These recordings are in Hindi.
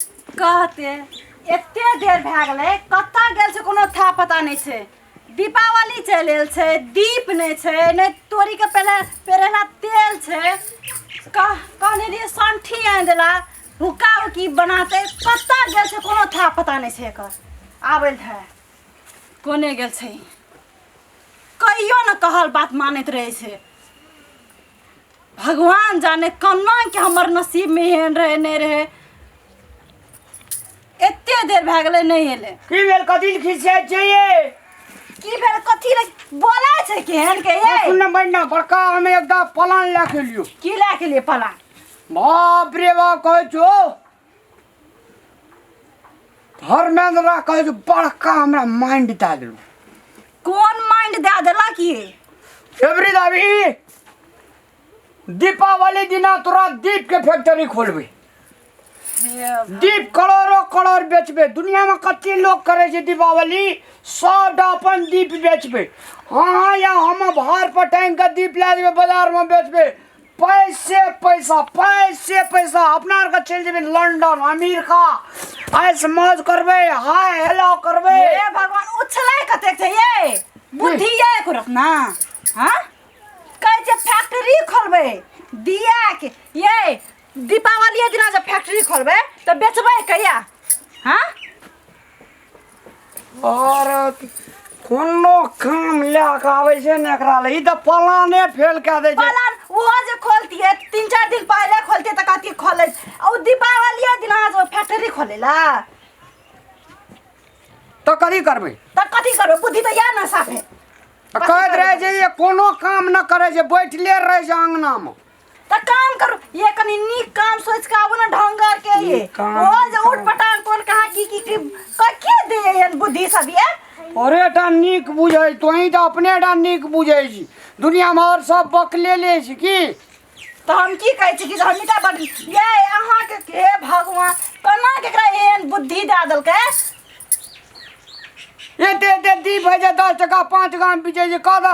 कहते एते देर भए गेलै कत्ता गेल छै कोनो था पता नहीं छै। दीपावली चलि आयल छै, दीप नहीं छै, नहीं तोरी के पेरेला तेल छै। कहने रहिए संठी आनि देला हुक्का हुक्की बनाते कत्ता गेल छै कोनो था पता नहीं छै। एकर आबल है कोने गेल छै कहियो न कहल बात मानैत रहे छै। भगवान जाने कन्ना के हमर नसीब में एहन रहे नहीं रहे। एते देर भए गेलै नहीं एले। की भेल कथी खिसियाइ छै ये? की भेल कथी रे बोलै छै केहन के ये? सुन बन्ना बड़का हमें एकदा प्लान ला के लियो। की ला के लिए प्लान? बाप रे बाप कहै छो धर्मेंद्र कहै छो बड़का हमरा माइंड दे देलु। कौन माइंड दे देला की? एवरी दाबी दीपावली दिना तोरा दीप के फैक्ट्री खोलबे। दीप करोड़ों करोड़ बेचबे। दुनिया में कते लोग करे छे दीपावली 100 अपन दीप बेचबे। हाँ या हम बाहर पर टाइम का दीप ला देबे बाजार में बेचबे। पैसे पैसा पैसे पैसा अपना के चल जेबे लंदन अमेरिका ऐस मौज करबे हाय हेलो करबे। ए भगवान उछलै कते छै ये? बुद्धि ये एको रखना हां कहै छै फैक्ट्री खोलबे दिया के ये दीपावली दिना जब फैक्ट्री खोलबे तो बेचबे कहिया? हाँ और कोनो काम लेके आवे छै ने एकरा ले ई त प्लाने फेल क दे छै। प्लान वो जे खोलतिए 3-4 दिन पहले खोलतिए त कथी खोले और दीपावली दिना जो फैक्ट्री खोलेला तो कथी करबे? त कथी करबे? बुद्धि त या ना साफे कहत रहे छै ये कोनो काम न करे छै बैठले रहे छै अंगना में। त काम करू ये कनी नीक काम सोच के आबो ना ढंगर के ये वो जे उठ पटांग कोन कहा की के दे ये बुद्धि सब ये। अरे टा नीक बुझै तोही त अपने टा नीक बुझै छी दुनिया में और सब बकले ले छी की। तो हम की कहै छी कि हम इटा बड़ ये अहाँ के भगवान कना केकरा एहन बुद्धि दे देलकै? एते दीप है जे 10 टका 5 टका में बेचे जे कदा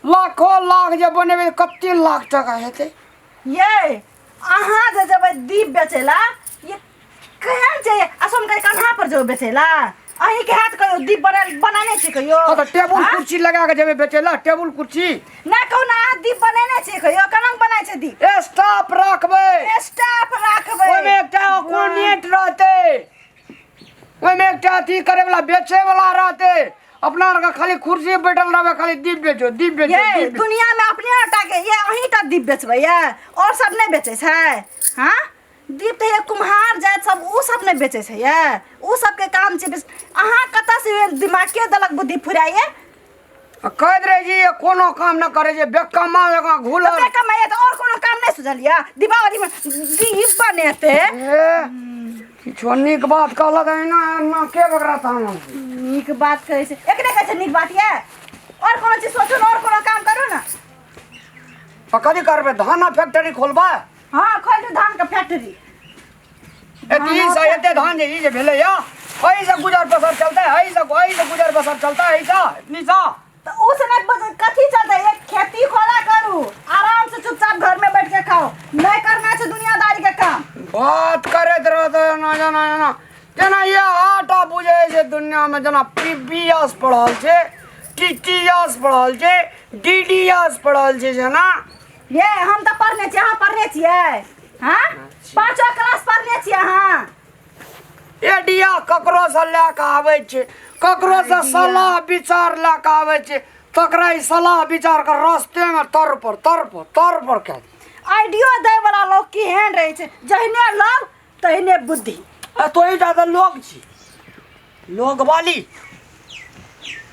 लाखों लाख जे बनेबे कते लाख टका हेते। ये अहाँ जे जब दीप बेचेला ये केहन छै? असम के कन्हा पर जो बेचेला अही के हाथ कहियो दीप बनाने छै कहियो? तो टेबुल कुर्सी लगा के जेबे बेचेला टेबुल कुर्सी ना कहूना दीप बनाने छै कहियो? केना बनाय छै दीप? स्टाफ रखबे। स्टाफ रखबे ओमे एकटा कोऑर्डिनेट रहते ओमे एकटा अथी करे वाला बेचे वाला रहते। अपना का खाली कुर्सी बैठल रहबे खाली दीप बेचो दीप बेचो ये दीप दुनिया में अपने आटा के ये अही टा दीप बेचबे ये और सब नहीं बेचे छै? हाँ दीप तो ये कुम्हार जात सब उ सब नहीं बेचे छै ये उ सब के काम छै। अहाँ कता से दिमाग के दलक बुद्धि फुराइए? कहत रहे जी ये कोनो काम न करे जे बेकमा जगह घुल तो बेकमा ये तो और कोनो काम नहीं सुझलिया? दीपावली में दीप बनेते किछो नीक बात कहलक है ना के बकरा ताम नीक बात करे छै एकरे कहै छै नीक बात ये? और कोनो चीज सोचो और कोनो काम करो ना। कथी करबे धान फैक्ट्री खोलबा? हाँ खोल दो धान का फैक्ट्री। एते धान जे भेले या एही से गुजर बसर चलता है एही से गुजर बसर चलता है ऐसा इतनी सा तो उस नहीं कथी चलता है? खेती खोला करू आराम से चुपचाप घर में बैठ के खाओ नहीं करना है दुनियादारी के काम। बात करत रहते ना जाना ना जना ये आटा बुझे छै दुनिया में जना पीबीएस पढ़ल छै टीटीएस पढ़ल छै डीडीएस पढ़ल छै जना। ये हम तो पढ़ने छियै अहाँ पढ़ने छियै? हाँ 5वीं क्लास पढ़ने छियै अहाँ? एडिया ककरो से लेके आवे छै ककरो से सलाह विचार लेके आवे छै तकरा ई सलाह विचार के रास्ते में तर पर के आइडिया दे वाला लोग केहन रहे छै? जहने लोग तहने बुद्धि। तो ही ज्यादा लोग छी लोग वाली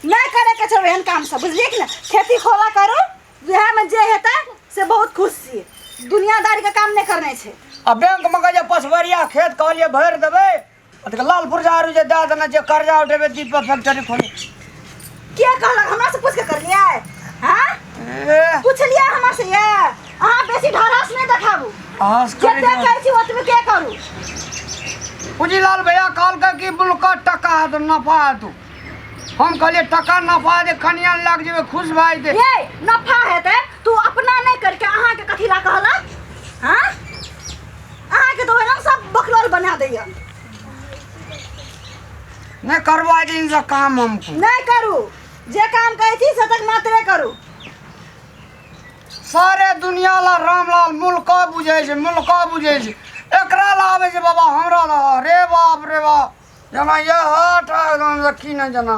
नहीं करे के छै एहन काम सब बुझलिए कि ना? खेती खोला करू वह में जे हेतै से बहुत खुश छी दुनियादारी के काम नहीं करने छै। आ बैंक में जे पसवरिया खेत कहलिए भर देबे त लालपुर जारू जे दे देना जे कर्जा उठेबे दीप फैक्ट्री खोले के कहलक? हमरा से पूछ के करलिए? हां पूछलिए हमरा से ये अहाँ बेसी ढरास नहीं देखाबू जते कहै छी ओतबे के करू। पूजीलाल भैया कहल कि बुलका टका है तो नफा है तू हम कहलिए टका नफा दे कनिया लग जेबे खुश भाई दे ये नफा हेते तू अपना नहीं करके अहाँ के कथी ला कहलक? हां अहाँ के तो सब बकलोल बना दैया नहीं करवा दिन से काम हमको नहीं करू जे काम कहै छी से तक मात्रे करू। सारे दुनिया ला रामलाल मुल्का बुझे छै एकरा ला आवे छै बाबा हमरा ला रे बाप जना ये हट एकदम से की न जना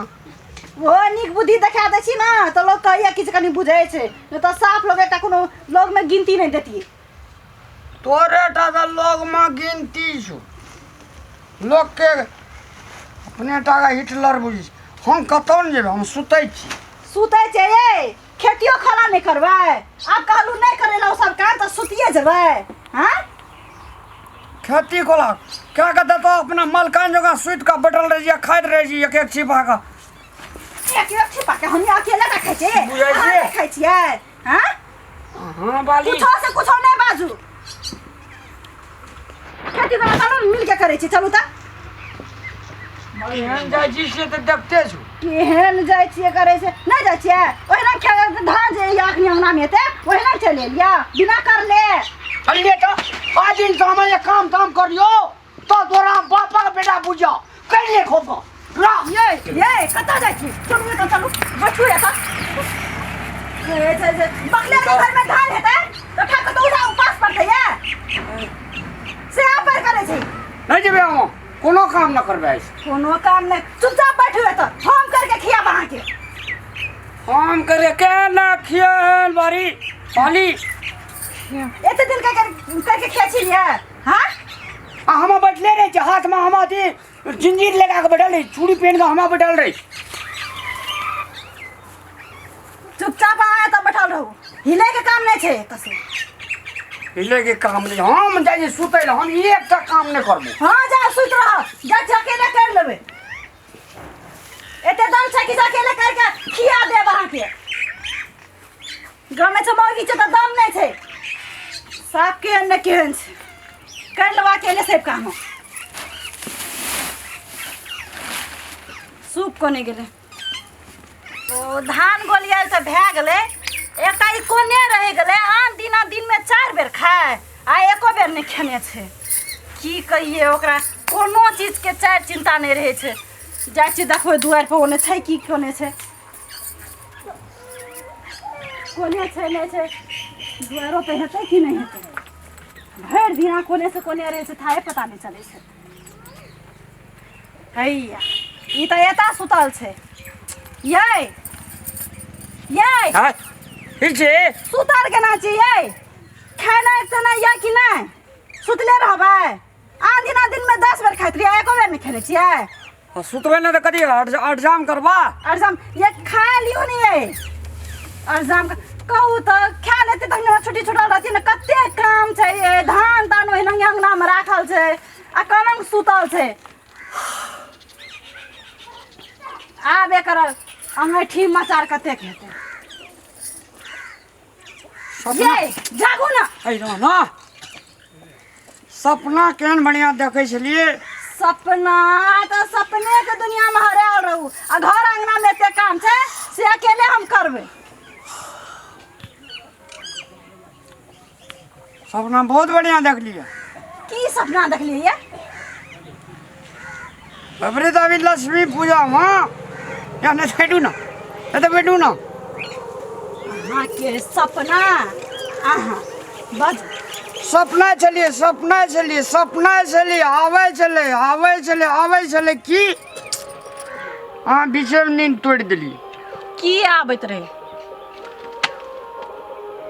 वो नीक बुद्धि देखा दै छी ना तो लोग कहैया किछु कनि बुझै छै नहीं तो साफ लोग एकटा कोनो लोग में गिनती नहीं देती। तोरे टा का लोग में गिनती छो लोग के अपने टा का हिटलर बुझी हम कतौ न जेबै हम सुतै छी। सुतै छै ये खेतियो खला नहीं करबै आप कहलू नहीं करेला सब काम तो सुतिए जेबै। हाँ खेती कोला क्या कहते तो अपना मलकान जगह सुत का बैठल रही खाइत रही एक एक छिपा का एक छिपा के हम अकेले का खाइ छै बुझै छी। अहाँ खाइ छियै। हाँ हाँ बाली कुछो से कुछो नहीं बाजू खेती वाला चलो मिल के करे छी चलू त एहन जाइ छी से तऽ देखते छु केहन जाइ छियै करे से नहीं जाइ छियै ओहिना धान जे अखनी अंगना में हेतै ओहिना चलि एलिया बिना कर ले चलिए तो आज दिन से हम ये काम करियो तो तोरा बापा का बेटा बुझा कर ले खोपो रा ये कता जाइ छी चलू त चलू बच्चू एता ये बकले के घर में धान हेतै तो खा के तो उठा उपास पड़तै ये से आप पर करे छी नहीं जेबे हम कोनो काम न करबे कोनो काम नहीं चुपचाप बैठू एता हम करके खिया बहा के हम करे के ना खियाल बारी पाली एते दिन करके खिया छी लिया। हां हम बैठले रहे हाथ में हम आती जंजीर लगा के बैठल रही चूड़ी पहन के हम बैठल रही चुपचाप आया तब बैठल रहू हिले के काम नहीं छे तसे हिले के काम नहीं हम जाई सुतै ल हम एक तक काम नहीं करबो। हां जा सुत रह जा अकेले कर लेबे एते दम छै कि अकेले करके खिया दे वहां के गांव में चमौगी छै त दम नहीं छै साफ के न केहन छै कर लेवा अकेले सब काम सूप कोने गेले ओ धान गोलियाल त भै गेले एकटा ई कोने रह गेले आन दिन में 4 बेर खाए आ एको बेर नहीं खेने छै की कहिए ओकरा कोनो चीज के चार चिंता नहीं रहे छै जाइ छी देखो दुआर पर ओने छै की कोने छै नहीं छै दुआरो पे हेतै कि नहीं हेतै भर दिना कोने से कोने रहे छै थाए पता नहीं चले छै। हैया ई त एता सुतल छै ये हां ठीक छै सुतल केना छै ये खाना त नहीं या कि नहीं सुतले रहबै आन दिन में 10 बेर खाइत रहिए एको बेर नहीं खेने छियै सुतबे न त कदी अठजाम करबा अरजाम ये खा लियो नहीं ये अरजाम कहू तो खा लेते त छोटी छोटा रहती न कते काम छै ये धान तान ओहिना अंगना में राखल छै आ कनम सुतल छै आब एकर अंगठी मचार कते हेतै ये जागू ना ऐ ना सपना केहन बढ़िया देखे छलिए सपना तो सपने के दुनिया में हराल रहू आ घर अंगना में एते काम छै से अकेले हम करबै सपना बहुत बढ़िया देख लिया की सपना देखलिए ये अबरे तो अभी लक्ष्मी पूजा वहाँ या नहीं बैठू ना अहाँ के सपना अहाँ बज सपना चलिए आवे चले की हाँ बीच में नींद तोड़ दिली की आबैत रहे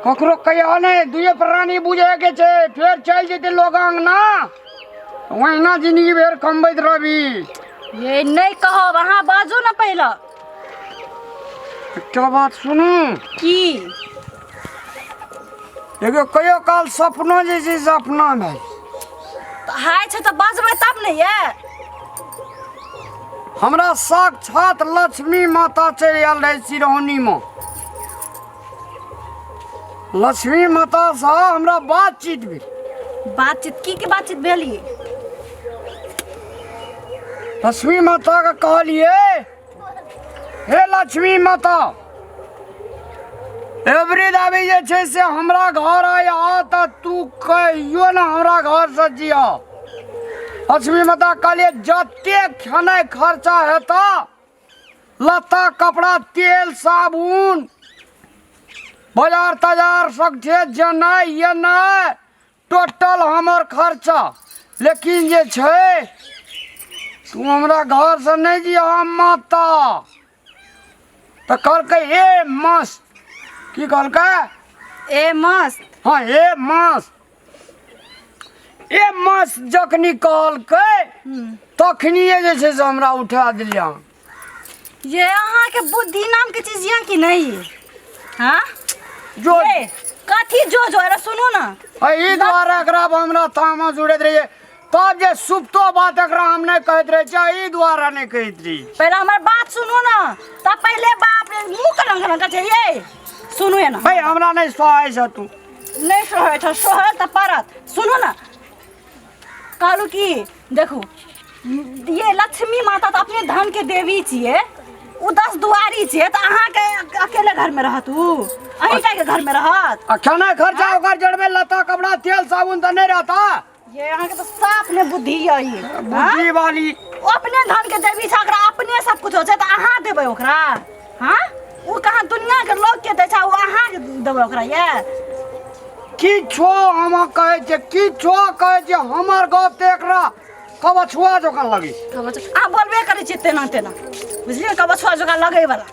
ककरो कहिया नहीं दुए प्राणी बुझे के छे फिर चल जेते लोग अंगना वहीना जिंदगी भर कमबैत रहबी ये नहीं कहो वहाँ बाजू ना पहले एकटा बात सुनू की एगो कहियो काल सपना जे छै सपना में हाय छै तो बाजबै तब नहीं ये हमरा साक्षात लक्ष्मी माता चलि आयल रहे सिरौनी में लक्ष्मी माता से हमरा बातचीत भेल की बातचीत भेलिए लक्ष्मी माता के कहलिए हे लक्ष्मी माता एवरी दावी जे छै से हमरा घर आया त तू कहियो ना हमरा घर से जिया लक्ष्मी माता कहलिए जते खेनाइ खर्चा हेता लत्ता कपड़ा तेल साबुन बाजार तजार सगठे जेनाइ येनाइ टोटल हमर खर्चा। लेकिन जे छै तू हमरा घर से नहीं दिया माता। तो कहलकै ए मस्त की कहलकै ए मस्त हाँ ए मस्त जखनी कहलकै तखनिए जे छै से हमरा उठा दिलिया। ये अहाँके बुद्धि नाम के चीज यहाँ की नहीं है? हाँ जो ये कथी जो अरे सुनू ना ई द्वारा एकरा अब हमरा तामा जुड़ैत रहिए तब जे सुप्तो बात एकरा हम नहीं कहैत रहे छै ई द्वारा नहीं कहैत रही। पहले हमार बात सुनू ना तब पहले बाप रे मुंह कलंग लगा चाहिए सुनू है ना भाई हमरा नहीं सोहाय छ तू नहीं सोहे था सोहे त परत सुनू ना कहलू की देखू ये लक्ष्मी माता तो अपने धन के देवी छिए उ 10 दुआरी छिए तो अहाँ के अकेले घर में रहत उ अहीं के घर में रहत खाना खर्चा ओकर जड़बे लता कपड़ा तेल साबुन तो नहीं रहता। ये अहाँ के तो साफ ने बुद्धि यही बुद्धि वाली अपने धन के देवी छ ओकरा अपने सब कुछ हो छै त अहाँ देबै ओकरा। हां उ कहाँ दुनिया के लोग के दै छै उ अहाँ के देबै ओकरा ये किछो हम कहै छै किछो कहै छै हमर गप ते एकरा कबछुआ जकाँ लगी। आ बोलबे करै छी तेना तेना बुझलिए कबछुआ जकाँ लगै वाला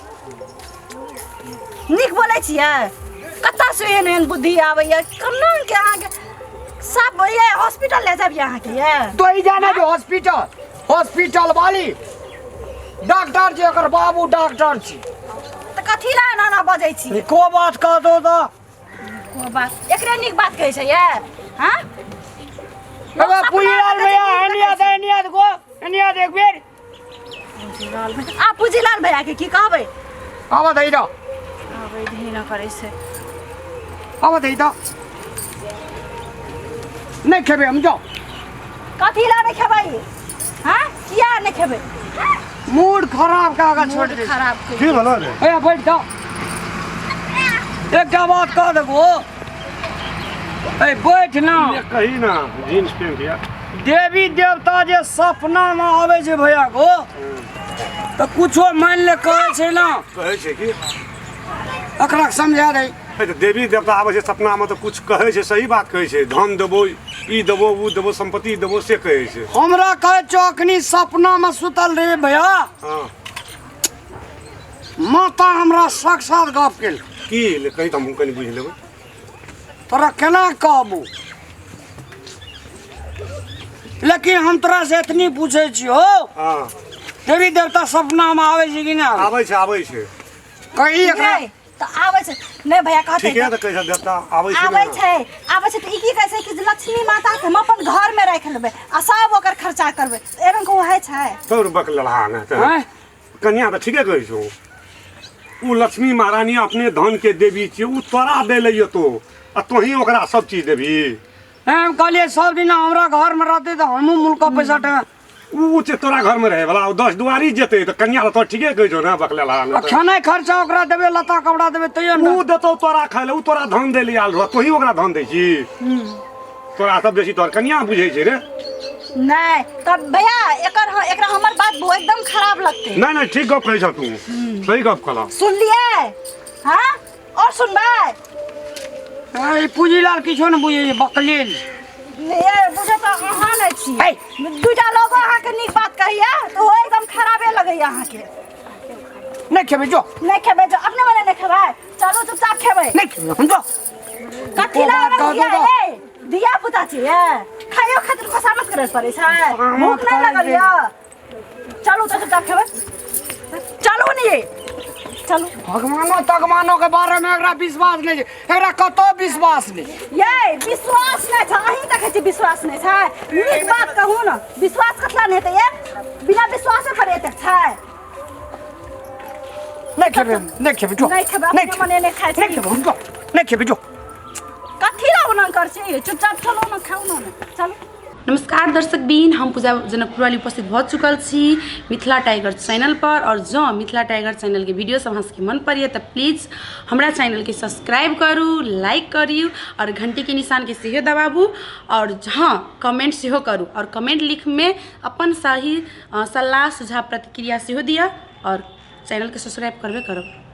निक बोलै छियै कतऽ से एहन बुद्धि आबैया कन्ना के अहाँ के सब ये हॉस्पिटल ले जाब यहाँ के ये तो ही जाना जो हॉस्पिटल वाली डॉक्टर जी एकर बाबू डॉक्टर छी त कथी ला नाना बजै छी को बात कह दो तो को बात एकरे निक बात कहै छै ये हां एगो पुजीलाल भैया एनिया गो एनिया देख बेर आ पुजीलाल भैया के की कहबै आवा दई दो आबै धी न करै छै आवा दई दो नहीं खेबे हम जाओ कथी ला नहीं खेबै हां किया नहीं खेबै मूड खराब का छोड़ दे खराब के की भला रे ए बैठ जाओ एक बात कह देखो ए बैठ ना ये कही ना जीन्स पेंट या देवी देवता जे सपना में आवे छै भैया को तो कुछो मान ले कहे छै ना कहे छै कि एकरा समझा दे ए त देवी देवता आबै छै सपना में तो कुछ कहे छै सही बात कहे छै धन देबो ई देबो उ देबो संपत्ति देबो से कहे छै। हमरा कहे चौकनी सपना में सुतल रहे भैया हां माता हमरा साक्षात गप केल की ले कही त हम कनी बुझ लेबै तोरा केना कहबू लेकिन हम तोरा से इतनी पूछे छियो हां देवी देवता सपना में आवे छै कि ना आबै छै कही एकरा नहीं तो आबै छै नहीं भैया कहते ठीक है त कैसे देवता आबै छै आबै छै तो ई की कहै छै कि लक्ष्मी माता के हम अपन घर में राख लेबै आ सब ओकर खर्चा करबै एरन को है छै तोर बकलहा ना हैं कन्या त ठीके कहै छौ उ लक्ष्मी महारानी अपने धन के देवी छियै उ तोरा दे लइयो तो आ तोही ओकरा सब चीज देबी हम कहलिए सब दिन हमरा घर में रहते तो हमू मुल्क पैसा टका उ छै तोरा घर में रहे वाला 10 दुआरी जेते त कन्या त ठीके कहै छौ ना बकलहा ना खाना खर्चा ओकरा देबे लता कपड़ा देबे तैयो उ ना देतौ तोरा खाय ले उ तोरा धन दे ले आल रह तोही ओकरा धन दै छी तोरा सब बेसी तोर कन्या बुझै छै रे नहीं तब भैया एकरा हमर बात एकदम खराब लगते नहीं नहीं ठीक गप कहै छ तू सही गप कहला सुन लिए हां और सुनबै ए पूजीलाल किछो न बुझे बकलेल ये बुझे तो अहाँ नहीं छी दूटा लोग अहाँ के निक बात कहिया तो वो एकदम खराबे लगै अहाँ के नहीं खेबे जो नहीं खेबै जो अपने वाले नहीं खेबै चलो चुपचाप खेबै नहीं खेबे हम जो कथी ला दिया ए दिया पुता छी ए खाइयो खातिर कोसा मत करे पड़े छै भूख नहीं लगल या चलो तो चुपचाप खेबै चलो नहीं चलो भगवानो के बारे में एकरा विश्वास नहीं छै एकरा कतो विश्वास नहीं ये विश्वास नहीं छै अहीं तक छै विश्वास नहीं छै नीक बात कहू ना विश्वास कतला नहीं हेतै ये बिना विश्वास पर एते छै नहीं खेबे जो नहीं खेबै अपने मने नहीं खाइ छै नहीं खेबे जो नहीं खेबे जो कथी ला ओना कर छै चुपचाप चलो ना खाऊ ना चलो नमस्कार दर्शक बीन, हम पूजा जनकपुर वाली उपस्थित भऽ चुकल छी मिथिला टाइगर चैनल पर। और जो मिथिला टाइगर चैनल के वीडियो सब अहाँ मन पड़िए तो प्लीज़ हमरा चैनल के सब्सक्राइब करू, लाइक करियो और घंटी के निशान के सेहो दबाबू। और हाँ, कमेंट सेहो करू और कमेंट लिख में अपन सही सलाह सुझाव प्रतिक्रिया सेहो दिया और चैनल के सब्सक्राइब करबे करो।